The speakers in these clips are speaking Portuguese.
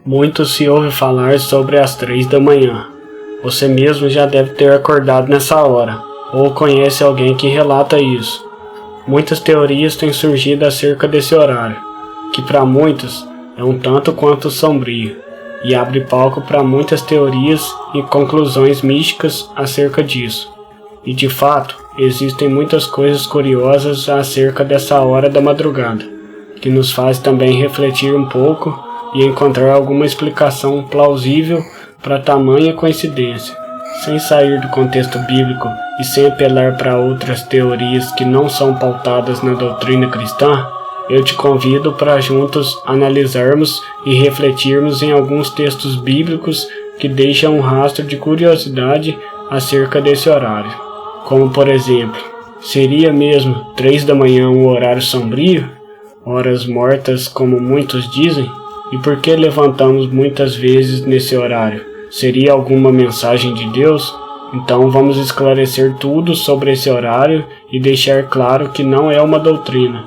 Muito se ouve falar sobre as 3 da manhã. Você mesmo já deve ter acordado nessa hora, ou conhece alguém que relata isso. Muitas teorias têm surgido acerca desse horário, que para muitos é um tanto quanto sombrio, e abre palco para muitas teorias e conclusões místicas acerca disso. E de fato, existem muitas coisas curiosas acerca dessa hora da madrugada, que nos faz também refletir um pouco e encontrar alguma explicação plausível para tamanha coincidência, sem sair do contexto bíblico e sem apelar para outras teorias que não são pautadas na doutrina cristã. Eu te convido para juntos analisarmos e refletirmos em alguns textos bíblicos que deixam um rastro de curiosidade acerca desse horário. Como por exemplo, seria mesmo 3 da manhã um horário sombrio? Horas mortas como muitos dizem? E por que levantamos muitas vezes nesse horário? Seria alguma mensagem de Deus? Então vamos esclarecer tudo sobre esse horário e deixar claro que não é uma doutrina,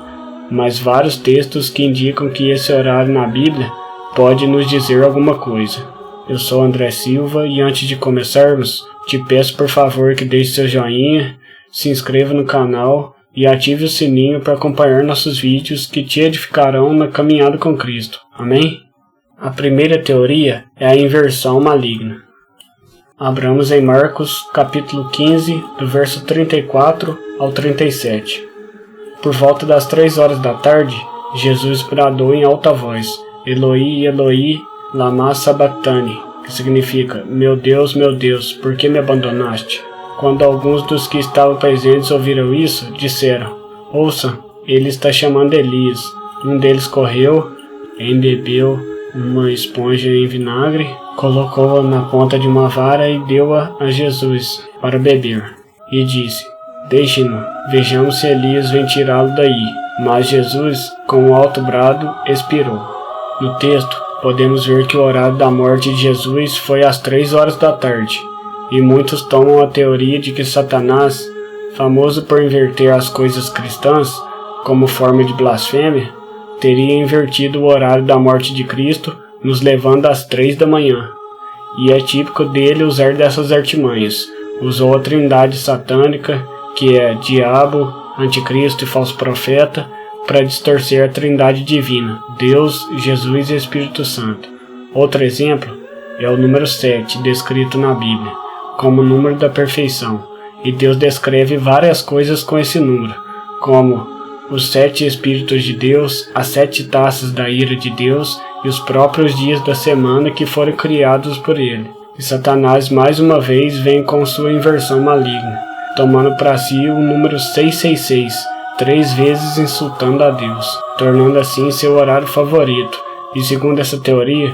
mas vários textos que indicam que esse horário na Bíblia pode nos dizer alguma coisa. Eu sou André Silva e antes de começarmos, te peço por favor que deixe seu joinha, se inscreva no canal e ative o sininho para acompanhar nossos vídeos que te edificarão na caminhada com Cristo. Amém? A primeira teoria é a inversão maligna. Abramos em Marcos capítulo 15, do verso 34 ao 37. Por volta das 3 horas da tarde, Jesus bradou em alta voz: Eloi, Eloi, lama sabachthani, que significa: meu Deus, por que me abandonaste? Quando alguns dos que estavam presentes ouviram isso, disseram: ouça, ele está chamando Elias. Um deles correu, embebeu uma esponja em vinagre, colocou-a na ponta de uma vara e deu-a a Jesus para beber. E disse: deixe-no, vejamos se Elias vem tirá-lo daí. Mas Jesus, com um alto brado, expirou. No texto, podemos ver que o horário da morte de Jesus foi às 3 horas da tarde. E muitos tomam a teoria de que Satanás, famoso por inverter as coisas cristãs, como forma de blasfêmia, teria invertido o horário da morte de Cristo, nos levando às 3 da manhã. E é típico dele usar dessas artimanhas. Usou a trindade satânica, que é diabo, anticristo e falso profeta, para distorcer a trindade divina, Deus, Jesus e Espírito Santo. Outro exemplo é o número 7, descrito na Bíblia como o número da perfeição, e Deus descreve várias coisas com esse número, como os 7 Espíritos de Deus, as 7 taças da ira de Deus e os próprios dias da semana que foram criados por ele. E Satanás mais uma vez vem com sua inversão maligna, tomando para si o número 666, 3 vezes insultando a Deus, tornando assim seu horário favorito, e segundo essa teoria,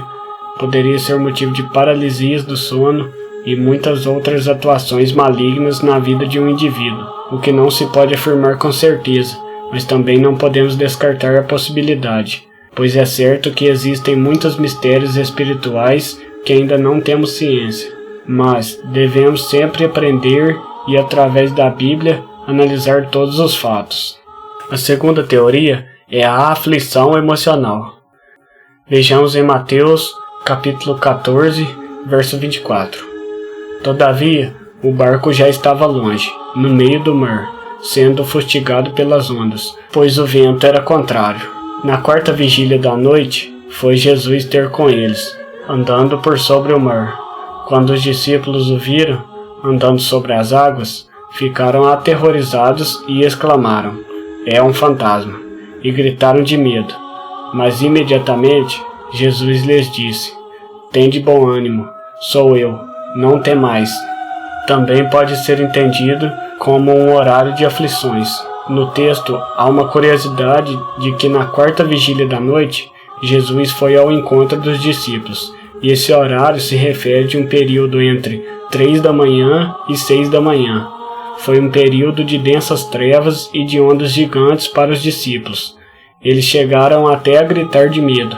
poderia ser motivo de paralisias do sono e muitas outras atuações malignas na vida de um indivíduo, o que não se pode afirmar com certeza, mas também não podemos descartar a possibilidade, pois é certo que existem muitos mistérios espirituais que ainda não temos ciência, mas devemos sempre aprender e, através da Bíblia, analisar todos os fatos. A segunda teoria é a aflição emocional. Vejamos em Mateus, capítulo 14, verso 24. Todavia, o barco já estava longe, no meio do mar, sendo fustigado pelas ondas, pois o vento era contrário. Na 4ª vigília da noite, foi Jesus ter com eles, andando por sobre o mar. Quando os discípulos o viram, andando sobre as águas, ficaram aterrorizados e exclamaram: é um fantasma, e gritaram de medo. Mas imediatamente Jesus lhes disse: tende bom ânimo, sou eu, não temais. Também pode ser entendido como um horário de aflições. No texto, há uma curiosidade de que na 4ª vigília da noite, Jesus foi ao encontro dos discípulos, e esse horário se refere de um período entre 3 da manhã e 6 da manhã. Foi um período de densas trevas e de ondas gigantes para os discípulos. Eles chegaram até a gritar de medo,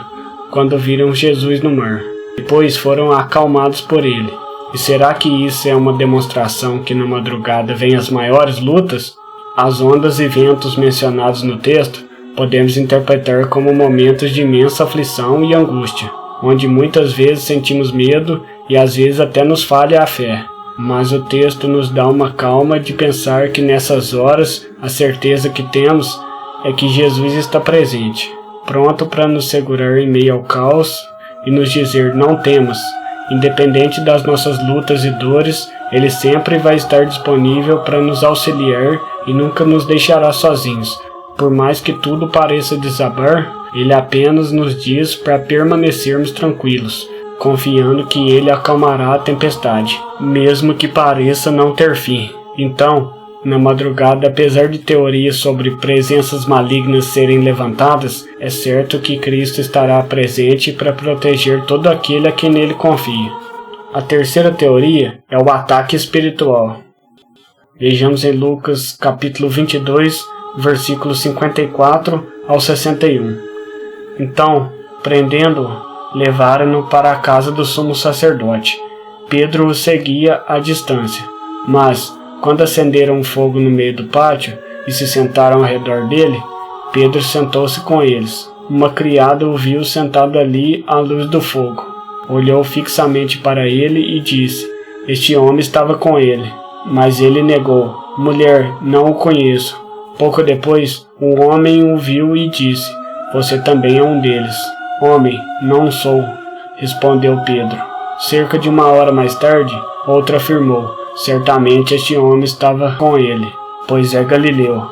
quando viram Jesus no mar. Depois foram acalmados por ele. E será que isso é uma demonstração que na madrugada vêm as maiores lutas? As ondas e ventos mencionados no texto podemos interpretar como momentos de imensa aflição e angústia. onde muitas vezes sentimos medo e às vezes até nos falha a fé. Mas o texto nos dá uma calma de pensar que nessas horas a certeza que temos é que Jesus está presente, pronto para nos segurar em meio ao caos e nos dizer: não temas. Independente das nossas lutas e dores, Ele sempre vai estar disponível para nos auxiliar e nunca nos deixará sozinhos. Por mais que tudo pareça desabar, Ele apenas nos diz para permanecermos tranquilos, confiando que Ele acalmará a tempestade, mesmo que pareça não ter fim. Então, na madrugada, apesar de teorias sobre presenças malignas serem levantadas, é certo que Cristo estará presente para proteger todo aquele a quem nele confia. A terceira teoria é o ataque espiritual. Vejamos em Lucas capítulo 22, versículos 54 ao 61. Então, prendendo-o, levaram-no para a casa do sumo sacerdote. Pedro o seguia à distância, mas, quando acenderam um fogo no meio do pátio e se sentaram ao redor dele, Pedro sentou-se com eles. Uma criada o viu sentado ali à luz do fogo. Olhou fixamente para ele e disse: este homem estava com ele. Mas ele negou: mulher, não o conheço. Pouco depois, um homem o viu e disse: você também é um deles. Homem, não sou, respondeu Pedro. Cerca de 1 hora mais tarde, outro afirmou: certamente este homem estava com ele, pois é galileu.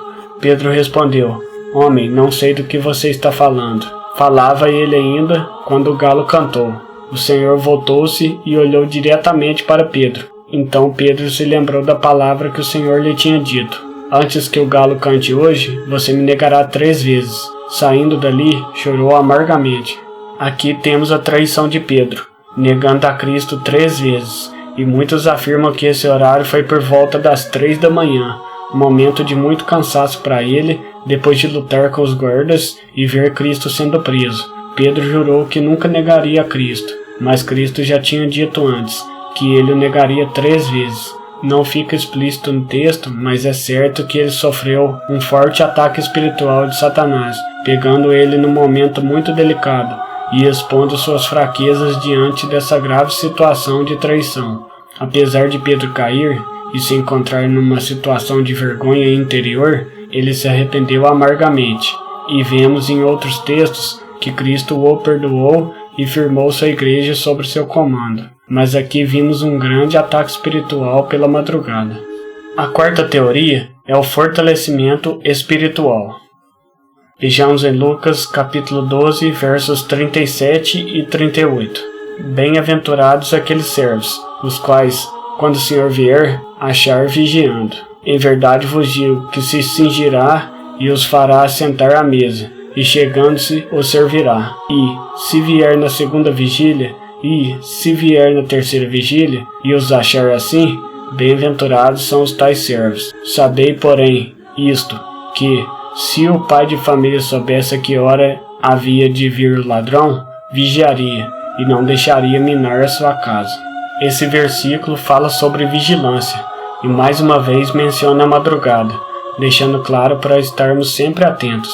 Pedro respondeu: homem, não sei do que você está falando. Falava ele ainda quando o galo cantou. O Senhor voltou-se e olhou diretamente para Pedro. Então Pedro se lembrou da palavra que o Senhor lhe tinha dito: antes que o galo cante hoje, você me negará 3 vezes. Saindo dali, chorou amargamente. Aqui temos a traição de Pedro, negando a Cristo 3 vezes. E muitos afirmam que esse horário foi por volta das 3 da manhã, um momento de muito cansaço para ele, depois de lutar com os guardas e ver Cristo sendo preso. Pedro jurou que nunca negaria a Cristo, mas Cristo já tinha dito antes que ele o negaria 3 vezes. Não fica explícito no texto, mas é certo que ele sofreu um forte ataque espiritual de Satanás, pegando ele num momento muito delicado e expondo suas fraquezas diante dessa grave situação de traição. Apesar de Pedro cair e se encontrar numa situação de vergonha interior, ele se arrependeu amargamente, e vemos em outros textos que Cristo o perdoou e firmou sua igreja sob seu comando. Mas aqui vimos um grande ataque espiritual pela madrugada. A quarta teoria é o fortalecimento espiritual. Vejamos em Lucas capítulo 12, versos 37 e 38. Bem-aventurados aqueles servos, os quais, quando o Senhor vier, achar vigiando. Em verdade vos digo que se cingirá e os fará sentar à mesa, e chegando-se os servirá. E, se vier na segunda vigília, e, se vier na terceira vigília, e os achar assim, bem-aventurados são os tais servos. Sabei, porém, isto, que, se o pai de família soubesse a que hora havia de vir o ladrão, vigiaria, e não deixaria minar a sua casa. Esse versículo fala sobre vigilância, e mais uma vez menciona a madrugada, deixando claro para estarmos sempre atentos.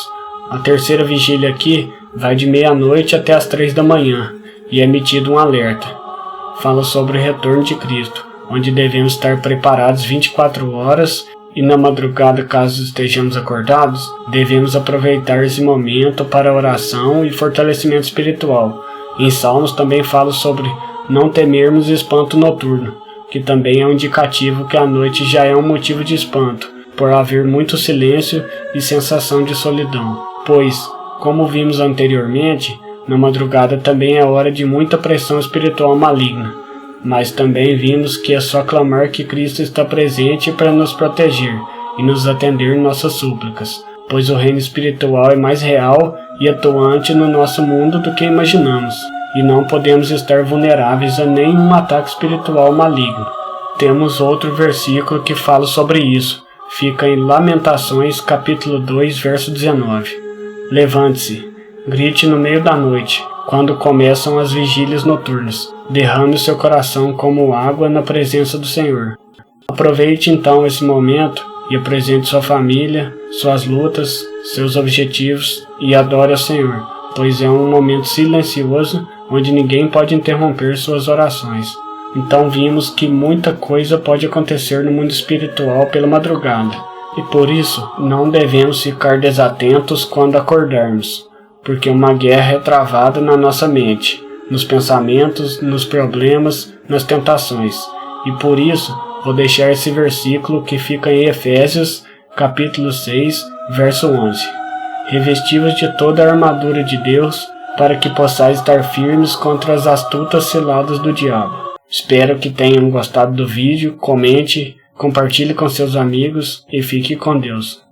A terceira vigília aqui vai de meia-noite até as 3 da manhã, e é emitido um alerta. Fala sobre o retorno de Cristo, onde devemos estar preparados 24 horas, e na madrugada, caso estejamos acordados, devemos aproveitar esse momento para oração e fortalecimento espiritual. Em Salmos também fala sobre não temermos espanto noturno, que também é um indicativo que a noite já é um motivo de espanto, por haver muito silêncio e sensação de solidão. Pois, como vimos anteriormente, na madrugada também é hora de muita pressão espiritual maligna, mas também vimos que é só clamar que Cristo está presente para nos proteger e nos atender em nossas súplicas, pois o reino espiritual é mais real e atuante no nosso mundo do que imaginamos, e não podemos estar vulneráveis a nenhum ataque espiritual maligno. Temos outro versículo que fala sobre isso, fica em Lamentações capítulo 2, verso 19. Levante-se, grite no meio da noite, quando começam as vigílias noturnas. Derrame o seu coração como água na presença do Senhor. Aproveite então esse momento e apresente sua família, suas lutas, seus objetivos e adore ao Senhor, pois é um momento silencioso onde ninguém pode interromper suas orações. Então vimos que muita coisa pode acontecer no mundo espiritual pela madrugada, e por isso não devemos ficar desatentos quando acordarmos, porque uma guerra é travada na nossa mente, nos pensamentos, nos problemas, nas tentações. E por isso vou deixar esse versículo que fica em Efésios, capítulo 6, verso 11. Revestivos de toda a armadura de Deus, para que possais estar firmes contra as astutas ciladas do diabo. Espero que tenham gostado do vídeo, comente, compartilhe com seus amigos e fique com Deus.